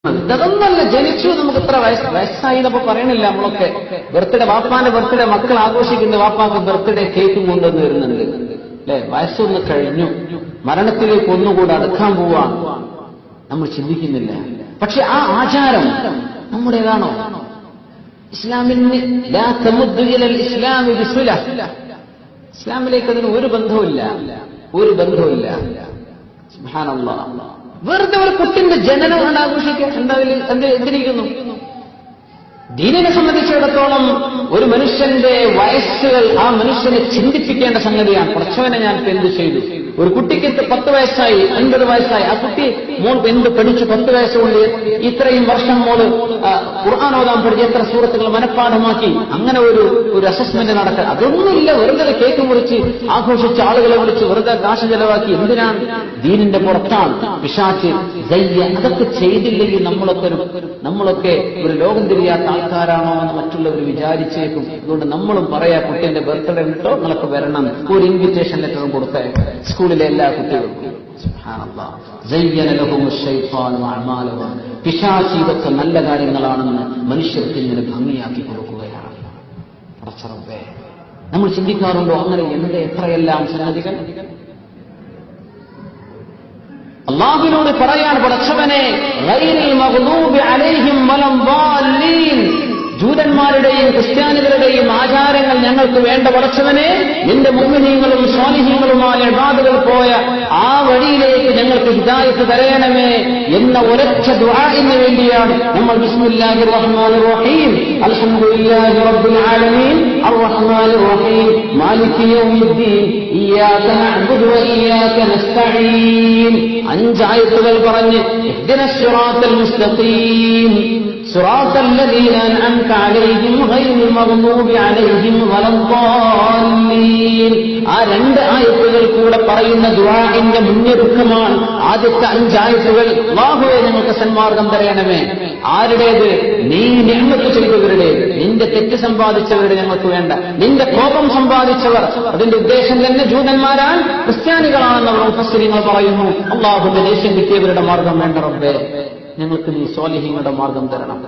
ഇതൊന്നല്ല, ജനിച്ചു നമുക്ക് ഇത്ര വയസ്സായിന്നപ്പോ പറയണില്ല. നമ്മളൊക്കെ ബർത്ത്ഡേ, വാപ്പാന്റെ ബർത്ത്ഡേ മക്കൾ ആഘോഷിക്കുന്ന, വാപ്പാക്ക് ബർത്ത്ഡേ കേക്കും കൊണ്ടുവന്ന് വരുന്നുണ്ട് അല്ലെ. വയസ്സൊന്ന് കഴിഞ്ഞു, മരണത്തിലേക്ക് ഒന്നുകൂടെ അടുക്കാൻ പോവാൻ നമ്മൾ ചിന്തിക്കുന്നില്ല. പക്ഷെ ആ ആചാരം നമ്മുടേതാണോ? ഇസ്ലാമിന് ഇസ്ലാമിലേക്ക് അതിന് ഒരു ബന്ധവുമില്ല. സുബ്ഹാനല്ലാഹ്. വെറുതെ ഒരു കുട്ടിന്റെ ജനനം കൊണ്ട് ആഘോഷിക്കുക, എന്തിരിക്കുന്നു? ദീനിനെ സംബന്ധിച്ചിടത്തോളം ഒരു മനുഷ്യന്റെ വയസ്സുകൾ ആ മനുഷ്യനെ ചിന്തിപ്പിക്കേണ്ട സംഗതിയാണ്. കുറച്ചവനെ ഞാൻ എന്ത് ചെയ്തു? ഒരു കുട്ടിക്ക് 10 വയസ്സായി, 50 വയസ്സായി, ആ കുട്ടി മോൾ എന്ത് പഠിച്ചു? 10 വയസ്സുകൊണ്ട് ഇത്രയും വർഷം മോള് ഖുർആൻ ഓതാൻ പഠിച്ച് എത്ര സൂറത്തുകൾ മനഃപ്പാഠമാക്കി, അങ്ങനെ ഒരു അസസ്മെന്റ് നടക്കുക. അതൊന്നുമില്ല. വെറുതെ കേക്ക് മുറിച്ച് ആഘോഷിച്ച് ആളുകളെ വിളിച്ച് വെറുതെ കാശ് ചെലവാക്കി. എന്തിനാണ്? ദീനിന്റെ പുറത്താണ് പിശാച് അതൊക്കെ ചെയ്തില്ലെങ്കിൽ നമ്മളൊക്കെ ഒരു ലോകം തിരിയാത്ത ആൾക്കാരാണോ എന്ന് മറ്റുള്ളവർ വിചാരിച്ചേക്കും. അതുകൊണ്ട് നമ്മളും പറയാ, കുട്ടിന്റെ ബർത്ത്ഡേ ഉണ്ടോ, നിങ്ങളൊക്കെ വരണം, ഒരു ഇൻവിറ്റേഷൻ ലെറ്ററും കൊടുത്തേക്കാം സ്കൂളിലെ എല്ലാ കുട്ടികൾക്കും. സുബ്ഹാനല്ലാഹ്. സയ്യന ലഹുമു ശൈത്വാനു അഅ്മാലഹും. പിശാച് ഇതൊക്കെ നല്ല കാര്യങ്ങളാണെന്ന് മനുഷ്യർക്ക് ഇങ്ങനെ ഭംഗിയാക്കി കൊടുക്കുകയാണ്. റബ്ബേ, നമ്മൾ ചിന്തിക്കാറുണ്ടോ അങ്ങനെ എത്രയെല്ലാം സംഗതികൾ? അല്ലാഹുവിനോട് പറയാണ്, പടച്ചവനെ, ഗൈറിൽ മഗ്ദൂബി അലൈഹിം വലദ്ദാല്ലീൻ, ജൂതന്മാരുടെയും ക്രിസ്ത്യാനികളുടെയും ആചാരങ്ങൾ ഞങ്ങൾക്ക് വേണ്ട പടച്ചവനെ, നിന്റെ മുഅ്മിനീങ്ങളും സ്വാലിഹീങ്ങളുമായ ഇബാദുകൾ പോയ ആ വഴിയിലേക്ക് ഞങ്ങൾക്ക് ഹിദായത്ത് തരയണമേ എന്ന ഒരൊറ്റ ദുആഇന് വേണ്ടിയാണ് നമ്മൾ ബിസ്മില്ലാഹിർ റഹ്മാനിർ റഹീം അൽഹംദുലില്ലാഹി റബ്ബിൽ ആലമീൻ അർറഹ്മാനിർ റഹീം മാലികി യൗമിദ്ദീൻ ഇയ്യാക നഅ്ബുദു വ ഇയ്യാക നസ്തഈൻ 5 ആയത്തുകൾ പറഞ്ഞ് ഇഹ്ദിനസ് സിറാത്തൽ മുസ്തഖീം സിറാത്തൽ ലദീന അൻഅംത അലൈഹിം ഗൈറിൽ മഗ്ദൂബി അലൈഹിം വലദ്ദാല്ലീൻ. ആ 2 ആയത്തുകൾ കൂടെ പറയുന്ന ദുആഇന്റെ മുന്നൊരുക്കമാണ് ആദ്യത്തെ 5 ആയത്തുകൾ. അല്ലാഹുവേ, ഞങ്ങൾക്ക് സന്മാർഗം തരയണമേ. ആരുടേത്? നീ നിഅമത്ത് ചെയ്തവരുടേത്. നിന്റെ തെറ്റ് സമ്പാദിച്ചവരുടെ ഞങ്ങൾക്ക് വേണ്ട. നിന്റെ കോപം സമ്പാദിച്ചവർ, അതിന്റെ ഉദ്ദേശം തന്നെ ജൂതന്മാരാണ്, ക്രിസ്ത്യാനികളാണെന്ന് മുഫസ്സിരീങ്ങൾ പറയുന്നു. അല്ലാഹുവിന്റെ ദേഷ്യം കിട്ടിയവരുടെ മാർഗം വേണ്ട റബ്ബേ, ഞങ്ങൾക്ക് നീ സ്വാലിഹീങ്ങളുടെ മാർഗം തരണം.